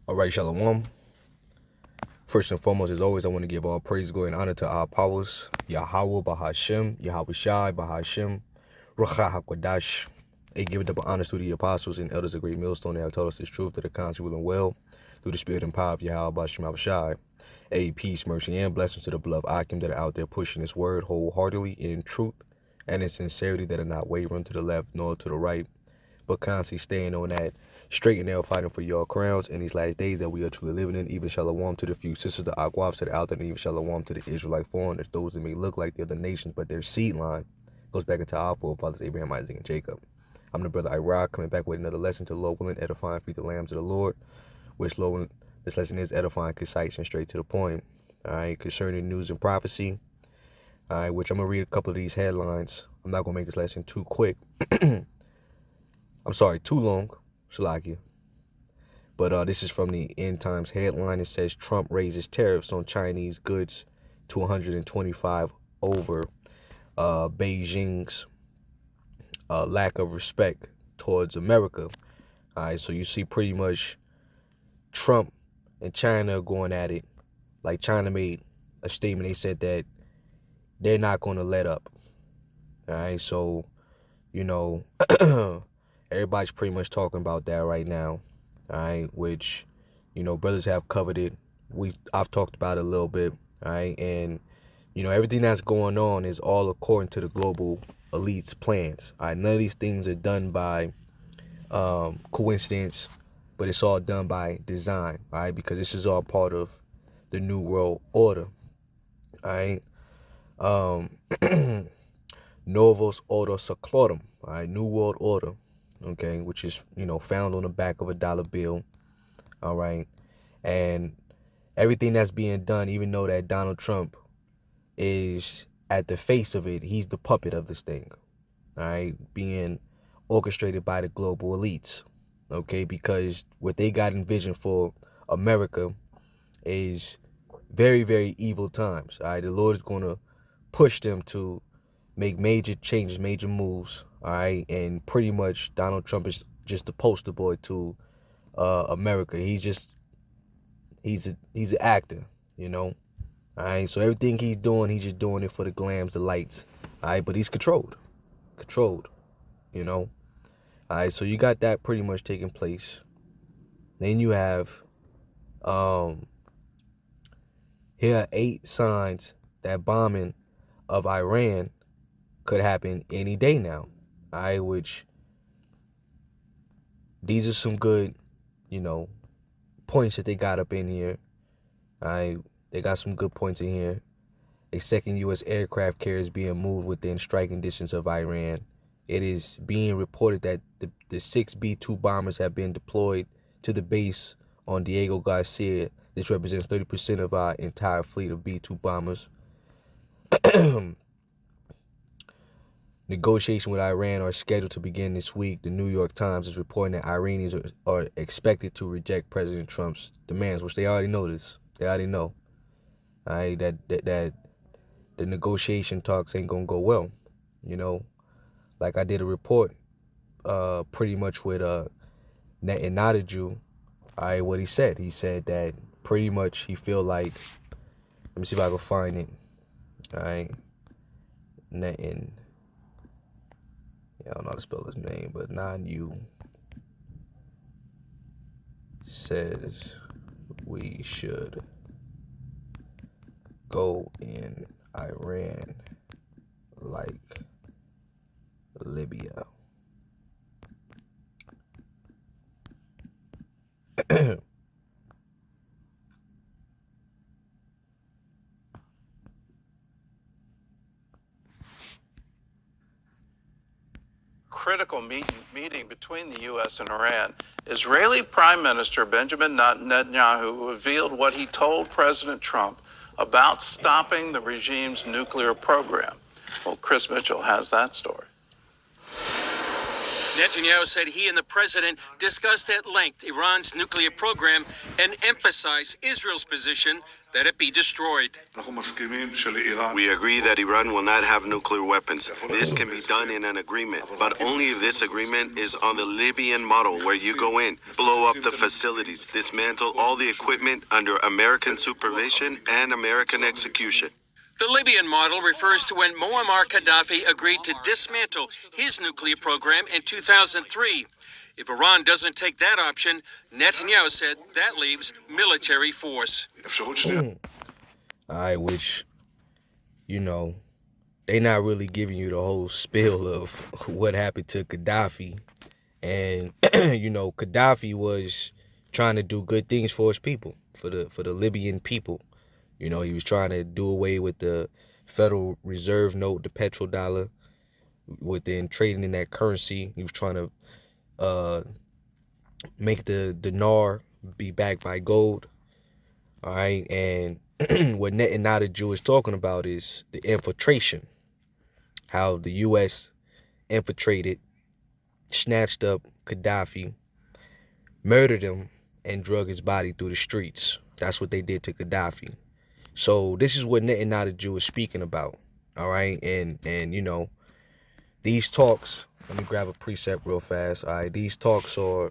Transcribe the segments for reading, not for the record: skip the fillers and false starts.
All right, Shalom. First and foremost, as always, I want to give all praise, glory, and honor to our powers, Yahweh, Bahashem, Yahweh Shai, Bahashem, Ruach HaKodash. A give double honors to the apostles and elders of Great Millstone that have told us this truth to the conscious will and well, through the spirit and power of Yahweh, Bahashem, Shai. A peace, mercy, and blessings to the beloved Akim that are out there pushing this word wholeheartedly in truth and in sincerity, that are not wavering to the left nor to the right, but constantly staying on that straight and narrow, fighting for your crowns in these last days that we are truly living in. Even shalom to the few sisters, the Akwafs that are out there, and even shalom to the Israelite foreigners, those that may look like the other nations, but their seed line goes back into our forefathers, Abraham, Isaac, and Jacob. I'm the brother Iraq, coming back with another lesson to the Lord willing, edifying, feed the lambs of the Lord, which Lord, this lesson is edifying, concise, and straight to the point. All right, concerning news and prophecy, all right, which I'm going to read a couple of these headlines. I'm not going to make this lesson too quick. I'm sorry, too long, Shalakia. But this is from the End Times headline. It says Trump raises tariffs on Chinese goods to 125 over Beijing's lack of respect towards America. All right, so you see pretty much Trump and China going at it. Like China made a statement. They said that they're not going to let up. All right, so, you know, everybody's pretty much talking about that right now. All right, which, you know, brothers have covered it. I've talked about it a little bit. All right, and, you know, everything that's going on is all according to the global elite's plans. All right, none of these things are done by coincidence, but it's all done by design. All right, because this is all part of the New World Order. All right. Novos Ordo Seclorum, all right, New World Order, okay, which is, you know, found on the back of a dollar bill, all right, and everything that's being done, even though that Donald Trump is at the face of it, he's the puppet of this thing, all right, being orchestrated by the global elites, okay, because what they got envisioned for America is very, very evil times, all right. The Lord is going to push them to make major changes, major moves, all right? And pretty much Donald Trump is just the poster boy to America. He's an actor, you know? All right, so everything he's just doing it for the glams, the lights, all right? But he's controlled, you know? All right, so you got that pretty much taking place. Then you have, here are 8 signs that bombing of Iran could happen any day now. All right, which these are some good, you know, points that they got up in here. All right, they got some good points in here. A second U.S. aircraft carrier is being moved within striking distance of Iran. It is being reported that the 6 B-2 bombers have been deployed to the base on Diego Garcia. This represents 30% of our entire fleet of B-2 bombers. Negotiations with Iran are scheduled to begin this week. The New York Times is reporting that Iranians are expected to reject President Trump's demands, which they already know this. They already know. All right, that the negotiation talks ain't gonna go well. You know, like I did a report, pretty much with Netanyahụ. All right, what he said. He said that pretty much he feel like. Let me see if I can find it. All right, Netan. I don't know how to spell his name, but Netanyahụ says we should go in Iran like Libya. Critical meeting between the U.S. and Iran, Israeli Prime Minister Benjamin Netanyahu revealed what he told President Trump about stopping the regime's nuclear program. Well, Chris Mitchell has that story. Netanyahu said he and the president discussed at length Iran's nuclear program and emphasized Israel's position that it be destroyed. We agree that Iran will not have nuclear weapons. This can be done in an agreement, but only if this agreement is on the Libyan model, where you go in, blow up the facilities, dismantle all the equipment under American supervision and American execution. The Libyan model refers to when Muammar Gaddafi agreed to dismantle his nuclear program in 2003. If Iran doesn't take that option, Netanyahu said that leaves military force. All right, which, you know, they not really giving you the whole spiel of what happened to Gaddafi. And, you know, Gaddafi was trying to do good things for his people, for the Libyan people. You know, he was trying to do away with the Federal Reserve note, the petrodollar, within trading in that currency. He was trying to make the dinar be backed by gold. All right, and what Netanyahu is talking about is the infiltration, how the U.S. infiltrated, snatched up Gaddafi, murdered him, and drug his body through the streets. That's what they did to Gaddafi. So this is what Netanyahu is speaking about. All right, and you know, these talks. Let me grab a precept real fast. All right, these talks are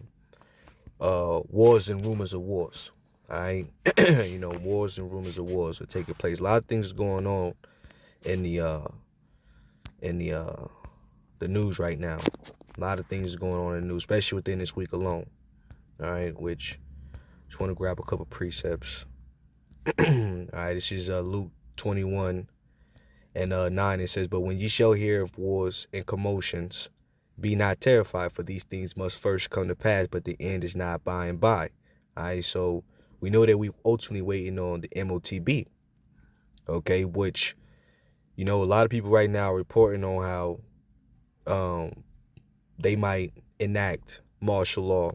wars and rumors of wars. All right, you know, wars and rumors of wars are taking place. A lot of things going on in the news right now. A lot of things going on in the news, especially within this week alone. All right, which just want to grab a couple precepts. All right, this is Luke 21 and 9. It says, "But when ye shall hear of wars and commotions, be not terrified, for these things must first come to pass, but the end is not by and by." All right, so we know that we ultimately waiting on the MOTB. Okay, which, you know, a lot of people right now are reporting on how they might enact martial law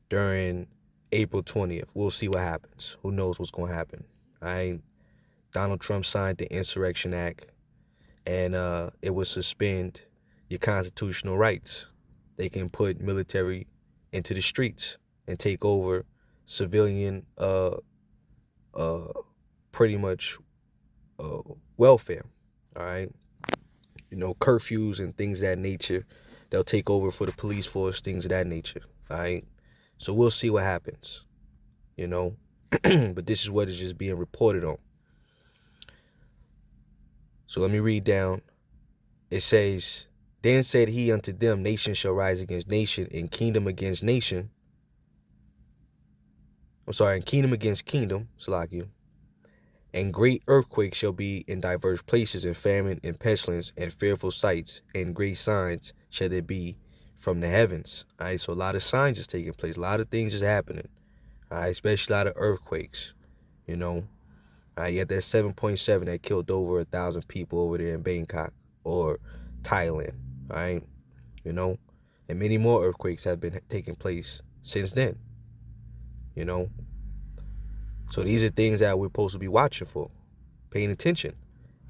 during April 20th. We'll see what happens. Who knows what's going to happen. All right. Donald Trump signed the Insurrection Act, and it would suspend your constitutional rights. They can put military into the streets and take over civilian pretty much welfare. All right. You know, curfews and things of that nature. They'll take over for the police force, things of that nature. All right. So we'll see what happens, you know. But this is what is just being reported on. So let me read down. It says, "Then said he unto them, nation shall rise against nation, and kingdom against nation." And kingdom against kingdom, Salakia. "And great earthquakes shall be in diverse places, and famine, and pestilence, and fearful sights, and great signs shall there be from the heavens." All right, so a lot of signs is taking place. A lot of things is happening. All right, especially a lot of earthquakes, you know. All right, you had that 7.7 that killed over 1,000 people over there in Bangkok or Thailand. All right, you know, and many more earthquakes have been taking place since then, you know. So these are things that we're supposed to be watching for, paying attention.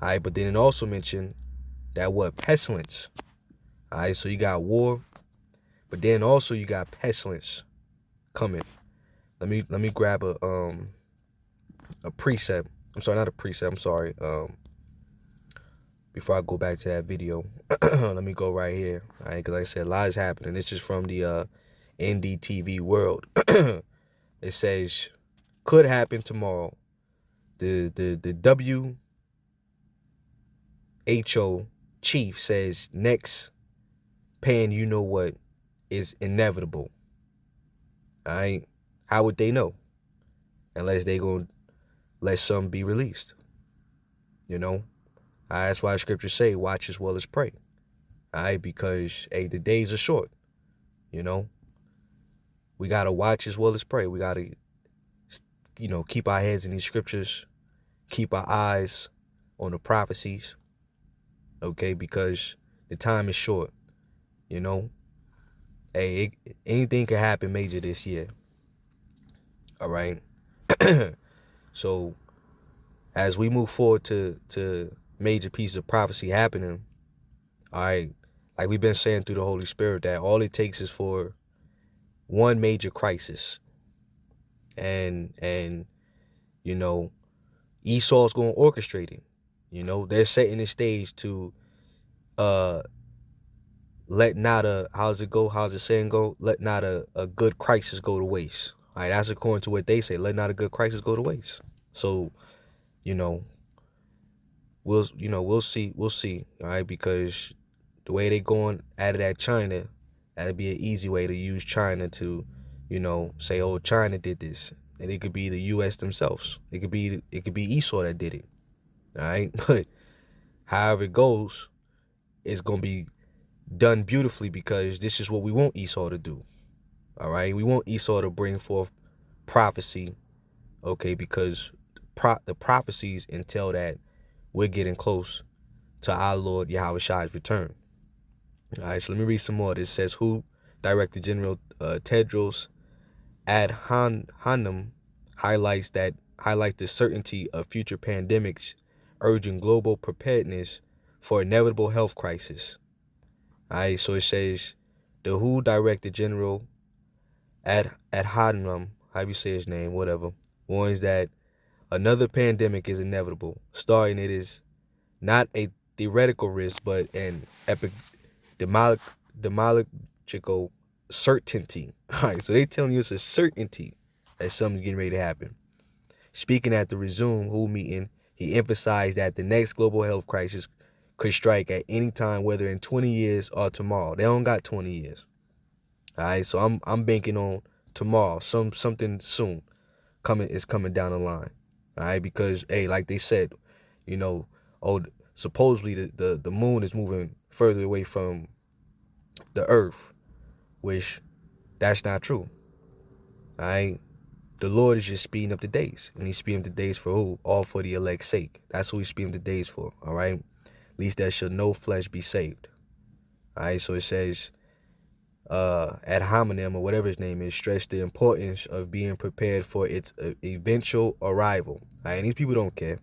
All right, but then it also mentioned that what pestilence. All right, so you got war, but then also you got pestilence coming. Let me grab a precept. I'm sorry, not a precept. I'm sorry. Before I go back to that video, let me go right here. All right, because like I said, a lot is happening. This is from the NDTV World. It says, could happen tomorrow. The WHO chief says next pan, you know what, is inevitable. All right, how would they know? Unless they gonna let some be released. You know, that's why scriptures say, watch as well as pray. All right, because hey, the days are short. You know, we gotta watch as well as pray. We gotta, you know, keep our heads in these scriptures, keep our eyes on the prophecies. Okay, because the time is short. You know, hey, anything could happen major this year. All right. So as we move forward to major pieces of prophecy happening, all right, like we've been saying through the Holy Spirit, that all it takes is for one major crisis, and you know, Esau's going to orchestrate it. You know, they're setting the stage to uh let not a, how's it go? How's the saying go? Let not a good crisis go to waste. All right, that's according to what they say. Let not a good crisis go to waste. So, you know, we'll see. All right, because the way they going at it at China, that'd be an easy way to use China to, say, oh, China did this, and it could be the U.S. themselves. It could be Esau that did it. All right, but however it goes, it's gonna be done beautifully, because this is what we want Esau to do. All right, we want Esau to bring forth prophecy, okay, because the prophecies entail that we're getting close to our Lord Yahweh Shai's return. All right, so let me read some more. This says, who Director General Tedros Adhanom highlights the certainty of future pandemics, urging global preparedness for inevitable health crisis. All right, so it says, the WHO Director General Adhanom, how you say his name, whatever, warns that another pandemic is inevitable, starting it is not a theoretical risk, but an epidemiological certainty. All right, so they telling you it's a certainty that something's getting ready to happen. Speaking at the resume WHO meeting, he emphasized that the next global health crisis could strike at any time, whether in 20 years or tomorrow. They don't got 20 years. All right, so I'm banking on tomorrow, something soon coming down the line. All right, because hey, like they said, oh, supposedly the moon is moving further away from the earth, which that's not true. All right, the Lord is just speeding up the days, and he's speeding up the days for who? All for the elect's sake. That's who he's speeding up the days for. All right, at least that should no flesh be saved. All right, so it says, ad hominem, or whatever his name is, stressed the importance of being prepared for its eventual arrival. All right, and these people don't care.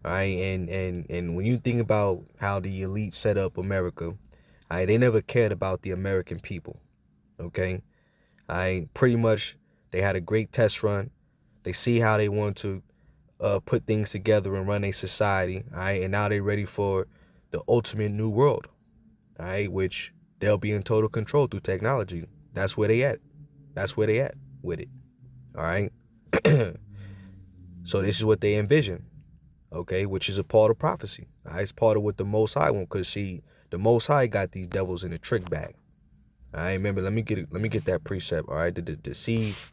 All right, and when you think about how the elite set up America, all right, they never cared about the American people. Okay, all right, pretty much they had a great test run. They see how they want to put things together and run a society. All right, and now they're ready for the ultimate new world. All right, which they'll be in total control through technology. That's where they at. That's where they at with it. All right. So this is what they envision. Okay, which is a part of prophecy. All right, it's part of what the Most High want, because see, the Most High got these devils in a trick bag. All right, remember, let me get that precept. All right, the deceive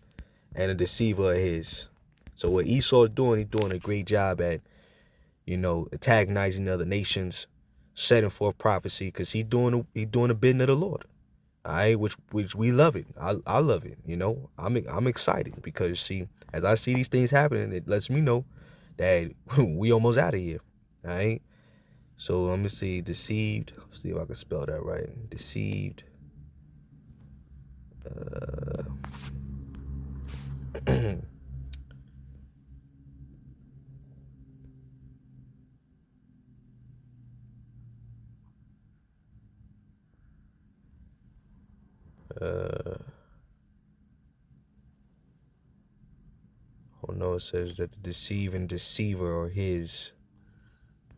and the deceiver of his. So what Esau's doing, he's doing a great job at, antagonizing other nations, setting forth prophecy, because he's doing the bidding of the Lord. All right, which we love it. I love it. I'm excited, because see, as I see these things happening, it lets me know that we almost out of here. All right. So let me see. Deceived. Let's see if I can spell that right. Deceived. Oh no, it says that the deceiving deceiver or his.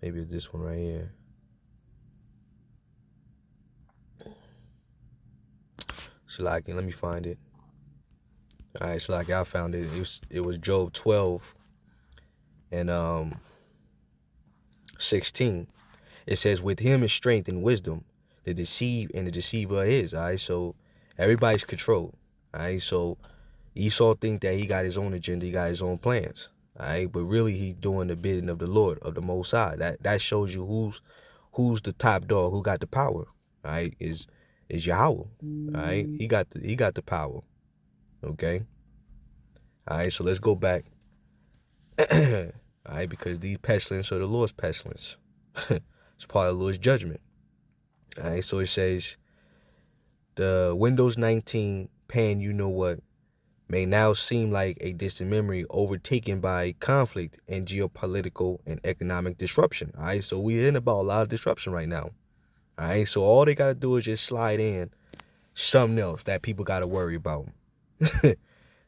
Maybe it's this one right here. Shalaki, let me find it. All right, Shalaki, I found it. It was Job 12 and 16. It says, with him is strength and wisdom, the deceive and the deceiver is. All right, so everybody's controlled. All right, so Esau think that he got his own agenda, he got his own plans. All right, but really he's doing the bidding of the Lord, of the Most High. That shows you who's the top dog, who got the power. All right, is Yahweh. All right, he got the power. Okay. All right, so let's go back. All right, because these pestilence are the Lord's pestilence. It's part of the Lord's judgment. All right, so it says, the Windows 19 pan, may now seem like a distant memory, overtaken by conflict and geopolitical and economic disruption. All right, so we're in about a lot of disruption right now. All right, so all they gotta do is just slide in something else that people gotta worry about.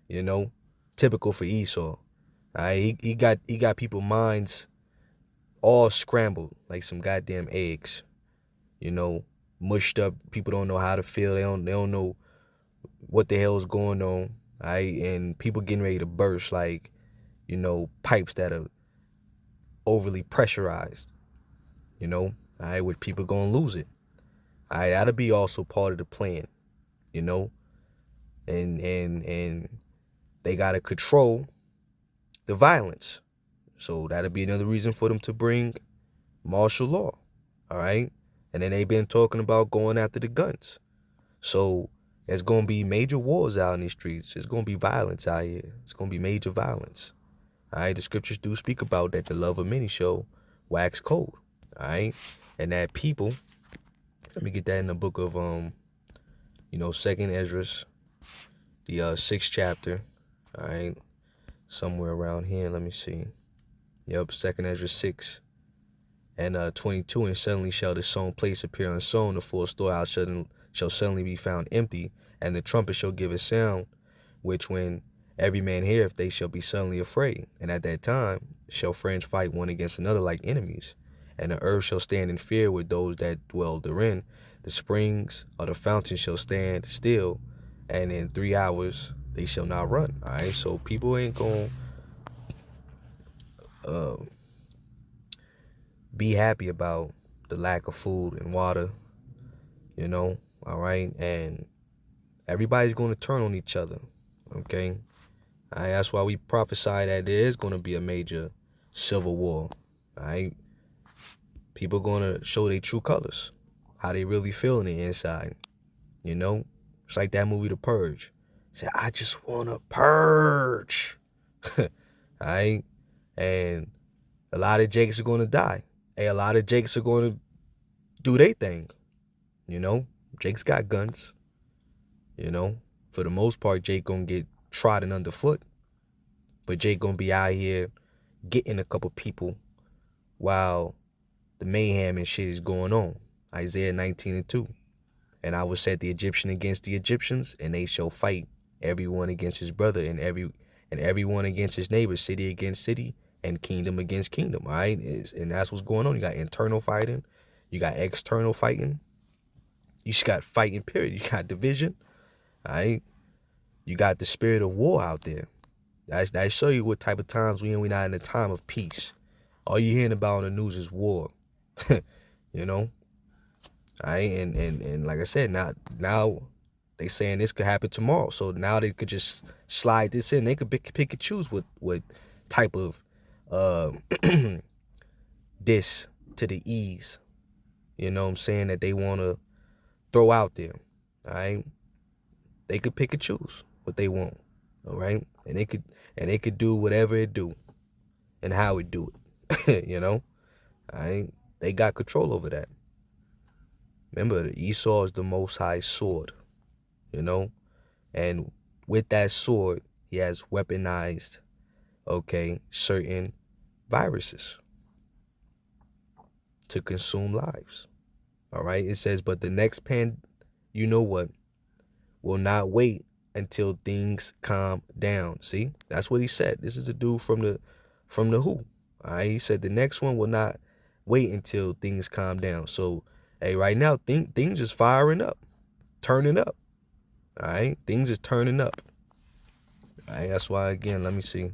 You know, typical for Esau. All right, he got people minds all scrambled like some goddamn eggs. You know, mushed up. People don't know how to feel. They don't know what the hell is going on. All right, and people getting ready to burst like, you know, pipes that are overly pressurized. You know, all right, with people gonna lose it. All right, that'll be also part of the plan. You know, and they gotta control the violence. So that'll be another reason for them to bring martial law. All right, and then they've been talking about going after the guns. So there's gonna be major wars out in these streets. There's gonna be violence out here. It's gonna be major violence. All right, the scriptures do speak about that the love of many shall wax cold. All right, and that people. Let me get that in the book of Second Esdras, the sixth chapter. All right, somewhere around here. Let me see. Yep, Second Esdras 6 and 22. And suddenly shall the sown place appear unsown. The full storehouse shall suddenly be found empty, and the trumpet shall give a sound, which when every man heareth, they shall be suddenly afraid. And at that time shall friends fight one against another like enemies, and the earth shall stand in fear with those that dwell therein. The springs or the fountains shall stand still, and in 3 hours they shall not run. All right, so people ain't gonna be happy about the lack of food and water, you know. All right, and everybody's gonna turn on each other. Okay, all right, that's why we prophesy that there is gonna be a major civil war. All right, people gonna show their true colors, how they really feel on the inside. You know, it's like that movie The Purge. Say, I just wanna purge. All right, and a lot of Jakes are gonna die. Hey, a lot of Jakes are gonna do their thing. You know, Jake's got guns. You know, for the most part, Jake gonna get trodden underfoot, but Jake gonna be out here getting a couple people while the mayhem and shit is going on. Isaiah 19:2. And I will set the Egyptian against the Egyptians, and they shall fight everyone against his brother, and everyone against his neighbor, city against city, and kingdom against kingdom. All right, and that's what's going on. You got internal fighting, you got external fighting, you just got fighting. Period. You got division. All right, you got the spirit of war out there. That show you what type of times we in. We not in a time of peace. All you hearing about on the news is war. You know. All right, and like I said, now they saying this could happen tomorrow. So now they could just slide this in. They could pick and choose what type of this to the ease. You know what I'm saying, that they want to throw out there. All right, they could pick and choose what they want. All right, and they could do whatever it do and how it do it. You know, all right, they got control over that. Remember, Esau is the Most High sword, you know? And with that sword, he has weaponized, okay, certain viruses to consume lives, all right? It says, but the next you know what, will not wait until things calm down. See? That's what he said. This is the dude from the Who, all right? He said the next one will not wait until things calm down. So, hey, right now, things is firing up, turning up. All right, things is turning up. All right, that's why, again, let me see.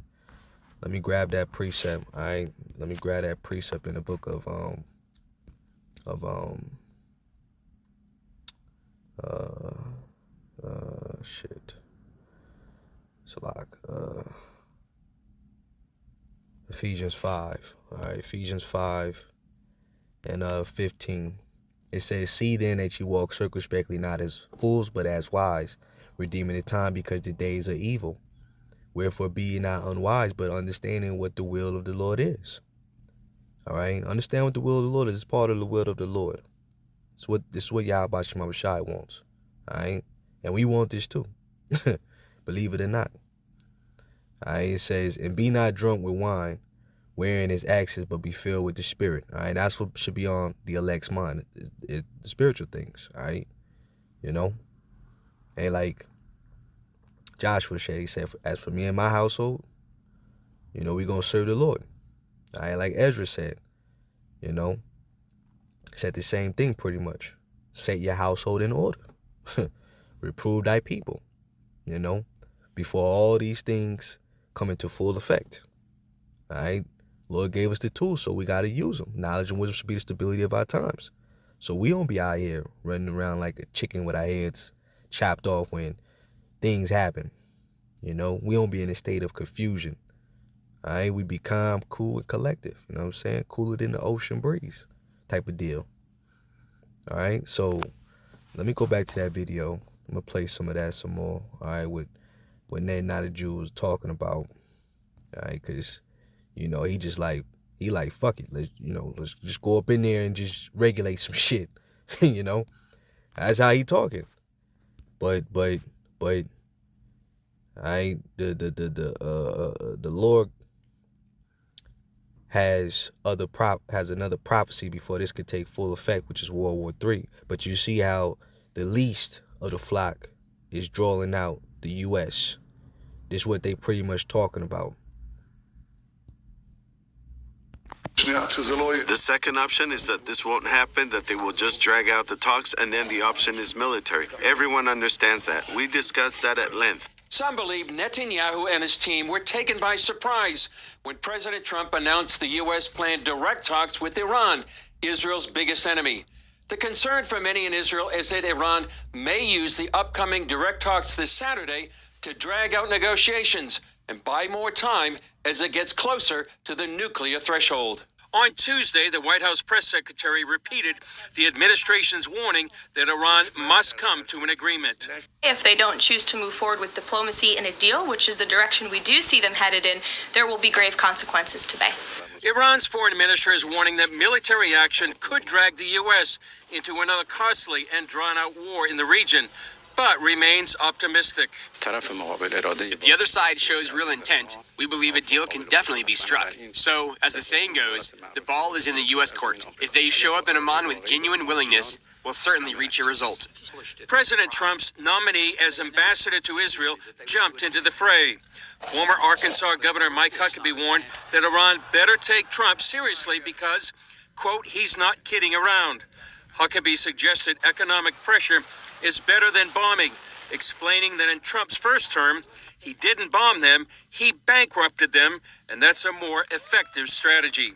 Let me grab that precept. All right, let me grab that precept in the book of shit. It's like Ephesians 5. All right, Ephesians 5 and 15. It says, see then that you walk circumspectly, not as fools, but as wise, redeeming the time, because the days are evil. Wherefore be ye not unwise, but understanding what the will of the Lord is. All right? Understand what the will of the Lord is. It's part of the will of the Lord. This is what Yahweh Shema Shai wants. All right? And we want this too. Believe it or not. All right? It says, and be not drunk with wine, wearing his axes, but be filled with the Spirit. All right, that's what should be on the elect's mind, the spiritual things. All right, you know, and like Joshua said, he said, as for me and my household, you know, we gonna serve the Lord. All right, like Ezra said, you know, said the same thing pretty much. Set your household in order. Reprove thy people, you know, before all these things come into full effect. All right, Lord gave us the tools, so we got to use them. Knowledge and wisdom should be the stability of our times. So we don't be out here running around like a chicken with our heads chopped off when things happen. You know, we don't be in a state of confusion. All right, we be calm, cool, and collective. You know what I'm saying? Cooler than the ocean breeze type of deal. All right, so let me go back to that video. I'm going to play some of that some more. All right, with what Ned Not a Jew was talking about. All right, because, you know, he like, fuck it. Let's just go up in there and just regulate some shit. You know, that's how he talking. But, all right, the Lord has another prophecy before this could take full effect, which is World War III. But you see how the least of the flock is drawing out the U.S. This is what they pretty much talking about. The second option is that this won't happen, that they will just drag out the talks, and then the option is military. Everyone understands that. We discussed that at length. Some believe Netanyahu and his team were taken by surprise when President Trump announced the U.S. planned direct talks with Iran, Israel's biggest enemy. The concern for many in Israel is that Iran may use the upcoming direct talks this Saturday to drag out negotiations and buy more time as it gets closer to the nuclear threshold. On Tuesday, the White House press secretary repeated the administration's warning that Iran must come to an agreement. If they don't choose to move forward with diplomacy and a deal, which is the direction we do see them headed in, there will be grave consequences to pay. Iran's foreign minister is warning that military action could drag the U.S. into another costly and drawn-out war in the region, but remains optimistic. If the other side shows real intent, we believe a deal can definitely be struck. So, as the saying goes, the ball is in the U.S. court. If they show up in Amman with genuine willingness, we'll certainly reach a result. President Trump's nominee as ambassador to Israel jumped into the fray. Former Arkansas Governor Mike Huckabee warned that Iran better take Trump seriously because, quote, he's not kidding around. Huckabee suggested economic pressure is better than bombing, explaining that in Trump's first term, he didn't bomb them, he bankrupted them, and that's a more effective strategy.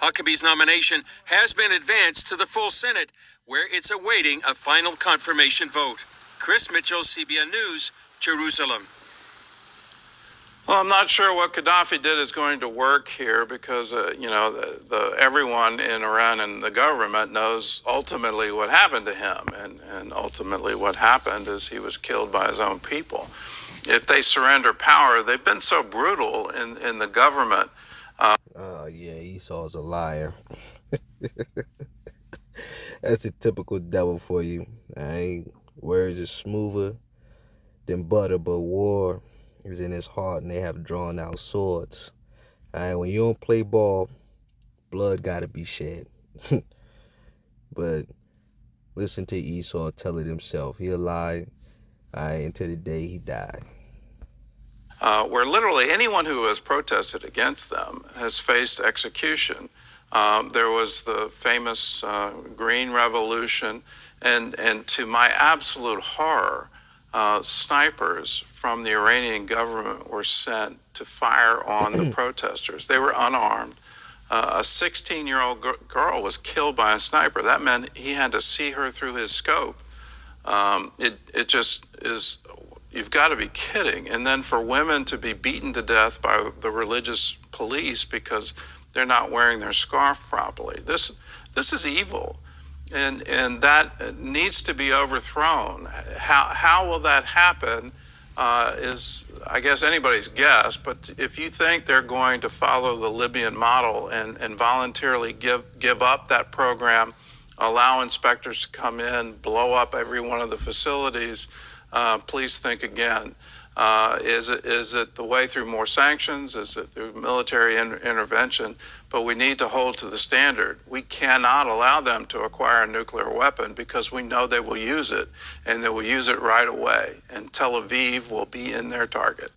Huckabee's nomination has been advanced to the full Senate, where it's awaiting a final confirmation vote. Chris Mitchell, CBN News, Jerusalem. Well, I'm not sure what Gaddafi did is going to work here because, everyone in Iran and the government knows ultimately what happened to him. And ultimately what happened is he was killed by his own people. If they surrender power, they've been so brutal in the government. Yeah, Esau's a liar. That's the typical devil for you. Words are smoother than butter, but war is in his heart, and they have drawn out swords. When you don't play ball, blood gotta be shed. But listen to Esau tell it himself. He lied until the day he died. Where literally anyone who has protested against them has faced execution. There was the famous Green Revolution, and to my absolute horror, snipers from the Iranian government were sent to fire on the protesters. They were unarmed. A 16-year-old girl was killed by a sniper. That meant he had to see her through his scope. It just is, you've got to be kidding. And then for women to be beaten to death by the religious police because they're not wearing their scarf properly. This is evil. And that needs to be overthrown. How will that happen is, I guess, anybody's guess. But if you think they're going to follow the Libyan model and voluntarily give up that program, allow inspectors to come in, blow up every one of the facilities, please think again. Is it the way through more sanctions? Is it through military intervention? But we need to hold to the standard. We cannot allow them to acquire a nuclear weapon because we know they will use it, and they will use it right away. And Tel Aviv will be in their target.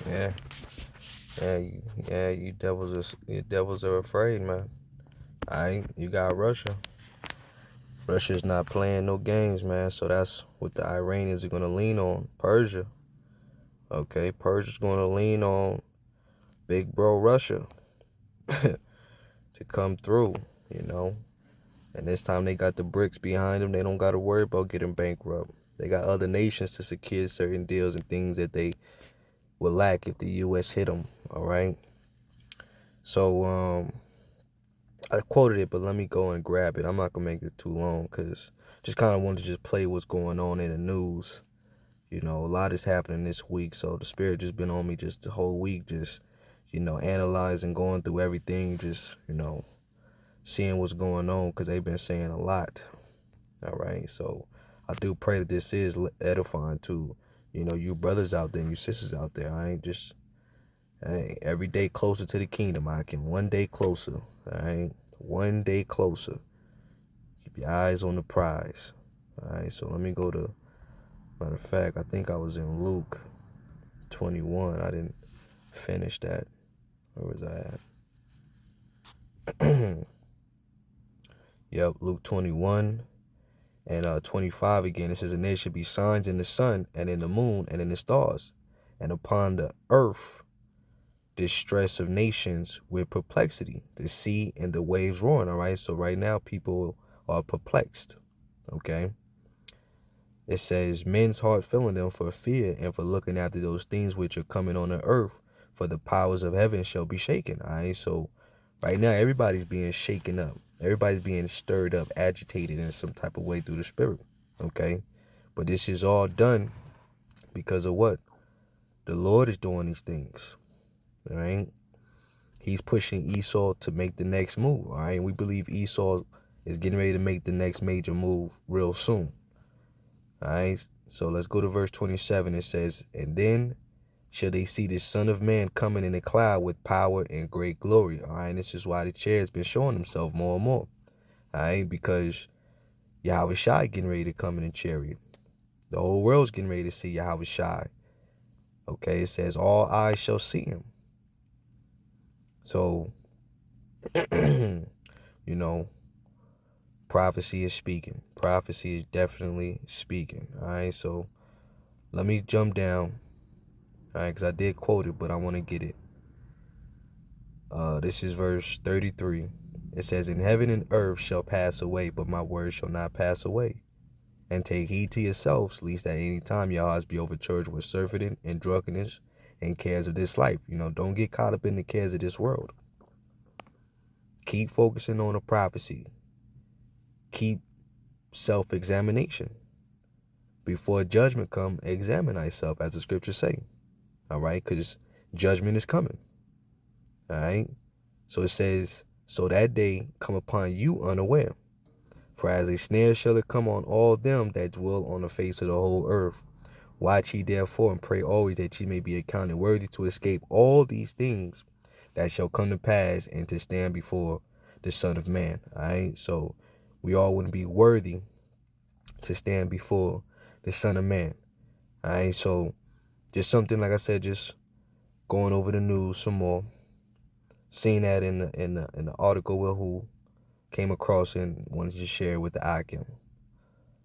Yeah, you devils are afraid, man. You got Russia. Russia's not playing no games, man. So that's what the Iranians are gonna lean on. Persia. Okay, Persia's gonna lean on big bro Russia to come through, you know. And this time they got the BRICS behind them. They don't got to worry about getting bankrupt. They got other nations to secure certain deals and things that they would lack if the U.S. hit them. All right. So I quoted it, but let me go and grab it. I'm not gonna make it too long because just kind of wanted to just play what's going on in the news. You know, a lot is happening this week, so the spirit just been on me just the whole week, just analyzing, going through everything, just seeing what's going on because they've been saying a lot. All right, so I do pray that this is edifying to you brothers out there and you sisters out there. Every day closer to the kingdom. I can one day closer. All right, one day closer. Keep your eyes on the prize. All right, so let me go to. Matter of fact, I think I was in Luke 21. I didn't finish that. Where was I at? Yep, Luke 21 and 25 again. It says, and there should be signs in the sun and in the moon and in the stars, and upon the earth distress of nations with perplexity, the sea and the waves roaring. All right, so right now people are perplexed. Okay. It says, men's heart filling them for fear and for looking after those things which are coming on the earth, for the powers of heaven shall be shaken. All right, so right now everybody's being shaken up. Everybody's being stirred up, agitated in some type of way through the spirit. Okay, but this is all done because of what? The Lord is doing these things. All right, He's pushing Esau to make the next move. All right, and we believe Esau is getting ready to make the next major move real soon. All right, so let's go to verse 27. It says, and then shall they see the Son of Man coming in a cloud with power and great glory. All right, and this is why the chair has been showing himself more and more. All right, because Yahweh Shai getting ready to come in a chariot. The whole world's getting ready to see Yahweh Shai. Okay, it says all eyes shall see him. So, prophecy is speaking. Prophecy is definitely speaking. All right, so let me jump down. All right, because I did quote it, but I want to get it. This is verse 33. It says, and heaven and earth shall pass away, but my word shall not pass away. And take heed to yourselves, lest at any time your hearts be overcharged with surfeiting and drunkenness and cares of this life. Don't get caught up in the cares of this world. Keep focusing on the prophecy. Keep self-examination. Before judgment come, examine thyself, as the scriptures say. All right, because judgment is coming. All right, so it says, so that day come upon you unaware. For as a snare shall it come on all them that dwell on the face of the whole earth. Watch ye therefore and pray always that ye may be accounted worthy to escape all these things that shall come to pass and to stand before the Son of Man. All right, so we all wouldn't be worthy to stand before the Son of Man. All right, so just something, like I said, just going over the news some more. Seeing that in the article who came across and wanted to share with the Akim.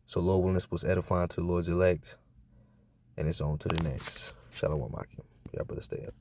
So Lord willing, this was edifying to the Lord's elect, and it's on to the next. Shalom Akim. Y'all brother stay up.